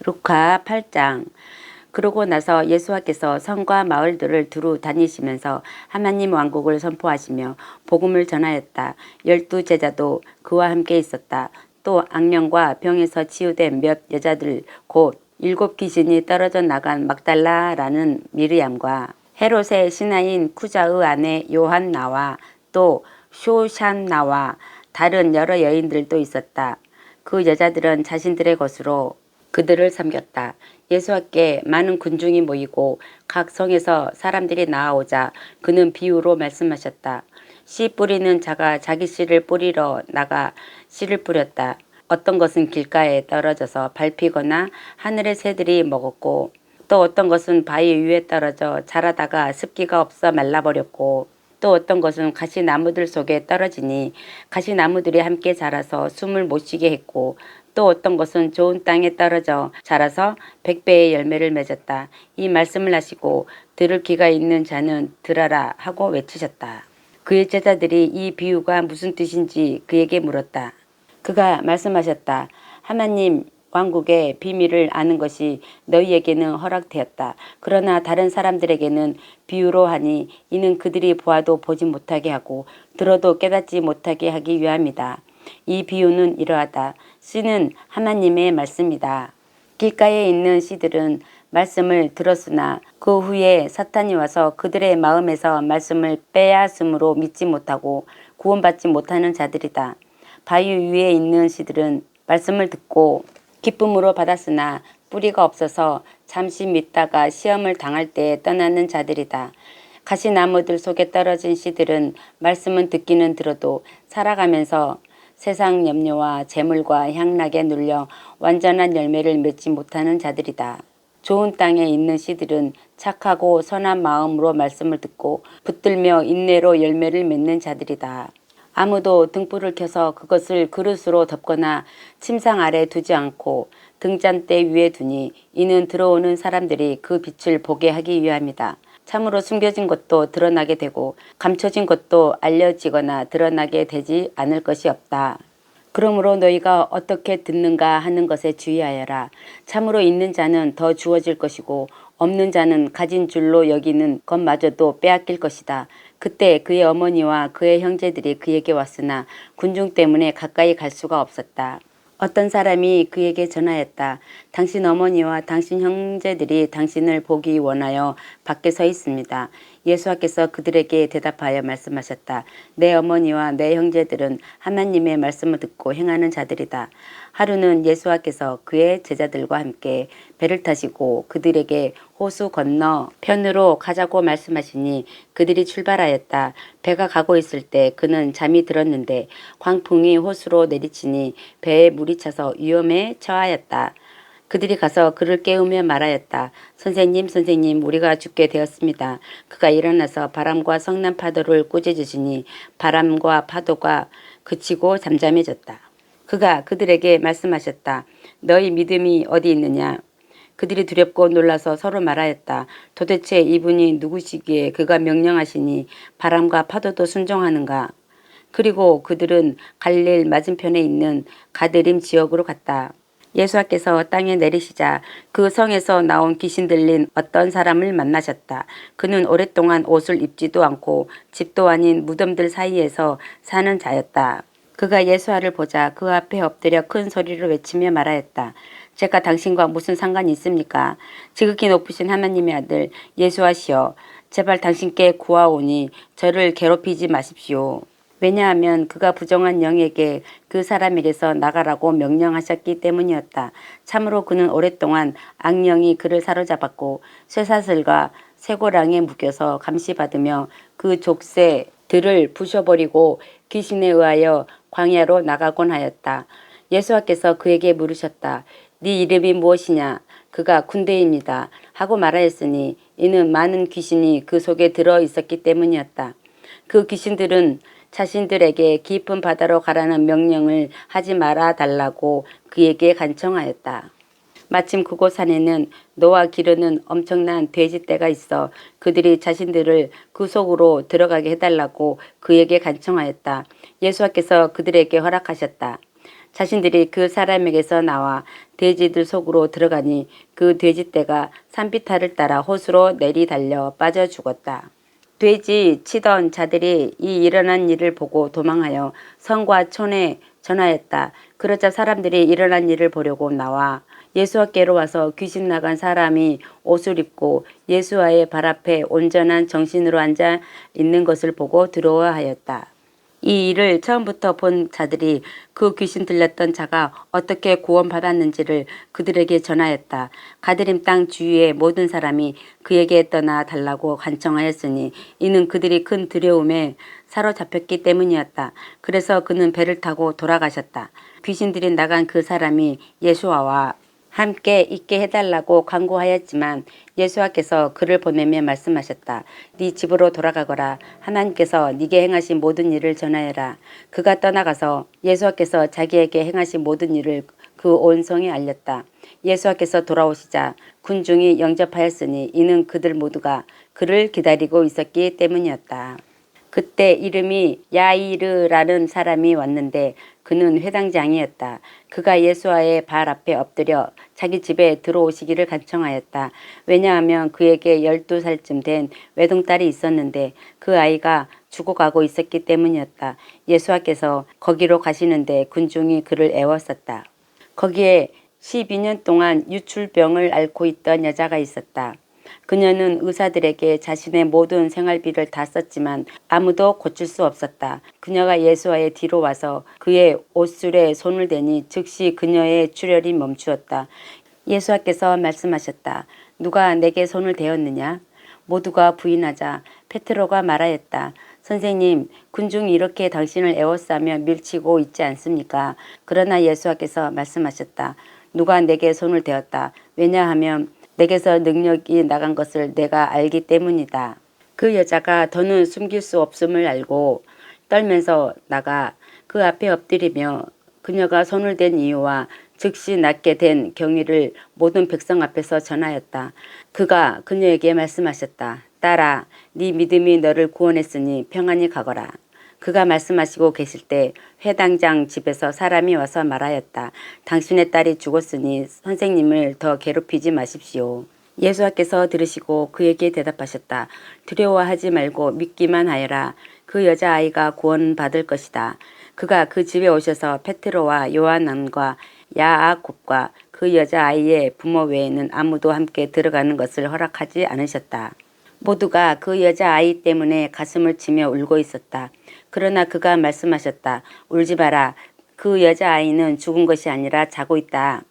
루카 8장. 그러고 나서 예수께서 성과 마을들을 두루 다니시면서 하나님 왕국을 선포하시며 복음을 전하였다. 12제자도 그와 함께 있었다. 또 악령과 병에서 치유된 몇 여자들 곧 7 귀신이 떨어져 나간 막달라라는 미르얌과 헤롯의 신하인 쿠자의 아내 요한나와 또 쇼샨나와 다른 여러 여인들도 있었다. 그 여자들은 자신들의 것으로 그들을 섬겼다. 예수께 많은 군중이 모이고 각 성에서 사람들이 나아오자 그는 비유로 말씀하셨다. 씨 뿌리는 자가 자기 씨를 뿌리러 나가 씨를 뿌렸다. 어떤 것은 길가에 떨어져서 밟히거나 하늘의 새들이 먹었고 또 어떤 것은 바위 위에 떨어져 자라다가 습기가 없어 말라버렸고 또 어떤 것은 가시나무들 속에 떨어지니 가시나무들이 함께 자라서 숨을 못 쉬게 했고 또 어떤 것은 좋은 땅에 떨어져 자라서 100배의 열매를 맺었다. 이 말씀을 하시고 들을 귀가 있는 자는 들어라 하고 외치셨다. 그의 제자들이 이 비유가 무슨 뜻인지 그에게 물었다. 그가 말씀하셨다. 하나님 왕국의 비밀을 아는 것이 너희에게는 허락되었다. 그러나 다른 사람들에게는 비유로 하니 이는 그들이 보아도 보지 못하게 하고 들어도 깨닫지 못하게 하기 위함이다. 이 비유는 이러하다. 씨는 하나님의 말씀이다. 길가에 있는 씨들은 말씀을 들었으나 그 후에 사탄이 와서 그들의 마음에서 말씀을 빼앗음으로 믿지 못하고 구원받지 못하는 자들이다. 바위 위에 있는 씨들은 말씀을 듣고 기쁨으로 받았으나 뿌리가 없어서 잠시 믿다가 시험을 당할 때 떠나는 자들이다. 가시나무들 속에 떨어진 씨들은 말씀은 듣기는 들어도 살아가면서 세상 염려와 재물과 향락에 눌려 완전한 열매를 맺지 못하는 자들이다. 좋은 땅에 있는 씨들은 착하고 선한 마음으로 말씀을 듣고 붙들며 인내로 열매를 맺는 자들이다. 아무도 등불을 켜서 그것을 그릇으로 덮거나 침상 아래 두지 않고 등잔대 위에 두니 이는 들어오는 사람들이 그 빛을 보게 하기 위함이다. 참으로 숨겨진 것도 드러나게 되고 감춰진 것도 알려지거나 드러나게 되지 않을 것이 없다. 그러므로 너희가 어떻게 듣는가 하는 것에 주의하여라. 참으로 있는 자는 더 주어질 것이고 없는 자는 가진 줄로 여기는 것마저도 빼앗길 것이다. 그때 그의 어머니와 그의 형제들이 그에게 왔으나 군중 때문에 가까이 갈 수가 없었다. 어떤 사람이 그에게 전하였다. 당신 어머니와 당신 형제들이 당신을 보기 원하여 밖에 서 있습니다. 예수께서 그들에게 대답하여 말씀하셨다. 내 어머니와 내 형제들은 하나님의 말씀을 듣고 행하는 자들이다. 하루는 예수께서 그의 제자들과 함께 배를 타시고 그들에게 호수 건너 편으로 가자고 말씀하시니 그들이 출발하였다. 배가 가고 있을 때 그는 잠이 들었는데 광풍이 호수로 내리치니 배에 물이 차서 위험에 처하였다. 그들이 가서 그를 깨우며 말하였다. 선생님, 선생님, 우리가 죽게 되었습니다. 그가 일어나서 바람과 성난 파도를 꾸짖으시니 바람과 파도가 그치고 잠잠해졌다. 그가 그들에게 말씀하셨다. 너희 믿음이 어디 있느냐? 그들이 두렵고 놀라서 서로 말하였다. 도대체 이분이 누구시기에 그가 명령하시니 바람과 파도도 순종하는가? 그리고 그들은 갈릴 맞은편에 있는 가드림 지역으로 갔다. 예수께서 땅에 내리시자 그 성에서 나온 귀신 들린 어떤 사람을 만나셨다. 그는 오랫동안 옷을 입지도 않고 집도 아닌 무덤들 사이에서 사는 자였다. 그가 예수를 보자 그 앞에 엎드려 큰 소리로 외치며 말하였다. 제가 당신과 무슨 상관이 있습니까? 지극히 높으신 하나님의 아들 예수시여, 제발 당신께 구하오니 저를 괴롭히지 마십시오. 왜냐하면 그가 부정한 영에게 그 사람에게서 나가라고 명령하셨기 때문이었다. 참으로 그는 오랫동안 악령이 그를 사로잡았고 쇠사슬과 쇠고랑에 묶여서 감시받으며 그 족쇄들을 부셔버리고 귀신에 의하여 광야로 나가곤 하였다. 예수께서 그에게 물으셨다. 네 이름이 무엇이냐? 그가 군대입니다. 하고 말하였으니 이는 많은 귀신이 그 속에 들어 있었기 때문이었다. 그 귀신들은 자신들에게 깊은 바다로 가라는 명령을 하지 말아 달라고 그에게 간청하였다. 마침 그곳 안에는 노아 기르는 엄청난 돼지떼가 있어 그들이 자신들을 그 속으로 들어가게 해달라고 그에게 간청하였다. 예수께서 그들에게 허락하셨다. 자신들이 그 사람에게서 나와 돼지들 속으로 들어가니 그 돼지떼가 산비탈을 따라 호수로 내리달려 빠져 죽었다. 돼지 치던 자들이 이 일어난 일을 보고 도망하여 성과 촌에 전하였다. 그러자 사람들이 일어난 일을 보려고 나와 예수께로 와서 귀신 나간 사람이 옷을 입고 예수와의 발 앞에 온전한 정신으로 앉아 있는 것을 보고 두려워하였다. 이 일을 처음부터 본 자들이 그 귀신 들렸던 자가 어떻게 구원받았는지를 그들에게 전하였다. 가드림 땅 주위의 모든 사람이 그에게 떠나 달라고 간청하였으니 이는 그들이 큰 두려움에 사로잡혔기 때문이었다. 그래서 그는 배를 타고 돌아가셨다. 귀신들이 나간 그 사람이 예수와와 함께 있게 해달라고 간구하였지만 예수께서 그를 보내며 말씀하셨다. 네 집으로 돌아가거라. 하나님께서 네게 행하신 모든 일을 전하여라. 그가 떠나가서 예수께서 자기에게 행하신 모든 일을 그 온 성에 알렸다. 예수께서 돌아오시자 군중이 영접하였으니 이는 그들 모두가 그를 기다리고 있었기 때문이었다. 그때 이름이 야이르라는 사람이 왔는데 그는 회당장이었다. 그가 예수와의 발 앞에 엎드려 자기 집에 들어오시기를 간청하였다. 왜냐하면 그에게 12살쯤 된 외동딸이 있었는데 그 아이가 죽어가고 있었기 때문이었다. 예수께서 거기로 가시는데 군중이 그를 애웠었다. 거기에 12년 동안 유출병을 앓고 있던 여자가 있었다. 그녀는 의사들에게 자신의 모든 생활비를 다 썼지만 아무도 고칠 수 없었다. 그녀가 예수와의 뒤로 와서 그의 옷술에 손을 대니 즉시 그녀의 출혈이 멈추었다. 예수께서 말씀하셨다. 누가 내게 손을 대었느냐? 모두가 부인하자 베드로가 말하였다. 선생님, 군중이 이렇게 당신을 애워싸며 밀치고 있지 않습니까? 그러나 예수께서 말씀하셨다. 누가 내게 손을 대었다. 왜냐하면 내게서 능력이 나간 것을 내가 알기 때문이다. 그 여자가 더는 숨길 수 없음을 알고 떨면서 나가 그 앞에 엎드리며 그녀가 손을 댄 이유와 즉시 낫게 된 경위를 모든 백성 앞에서 전하였다. 그가 그녀에게 말씀하셨다. 딸아, 네 믿음이 너를 구원했으니 평안히 가거라. 그가 말씀하시고 계실 때 회당장 집에서 사람이 와서 말하였다. 당신의 딸이 죽었으니 선생님을 더 괴롭히지 마십시오. 예수께서 들으시고 그에게 대답하셨다. 두려워하지 말고 믿기만 하여라. 그 여자아이가 구원받을 것이다. 그가 그 집에 오셔서 페트로와 요한과 야아곱과 그 여자아이의 부모 외에는 아무도 함께 들어가는 것을 허락하지 않으셨다. 모두가 그 여자아이 때문에 가슴을 치며 울고 있었다. 그러나 그가 말씀하셨다. 울지 마라. 그 여자아이는 죽은 것이 아니라 자고 있다.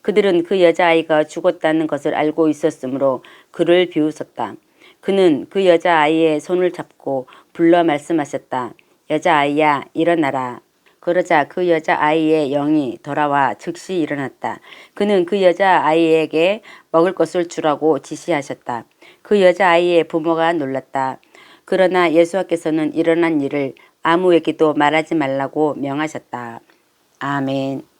그들은 그 여자아이가 죽었다는 것을 알고 있었으므로 그를 비웃었다. 그는 그 여자아이의 손을 잡고 불러 말씀하셨다. 여자아이야, 일어나라. 그러자 그 여자아이의 영이 돌아와 즉시 일어났다. 그는 그 여자아이에게 먹을 것을 주라고 지시하셨다. 그 여자아이의 부모가 놀랐다. 그러나 예수께서는 일어난 일을 아무에게도 말하지 말라고 명하셨다. 아멘.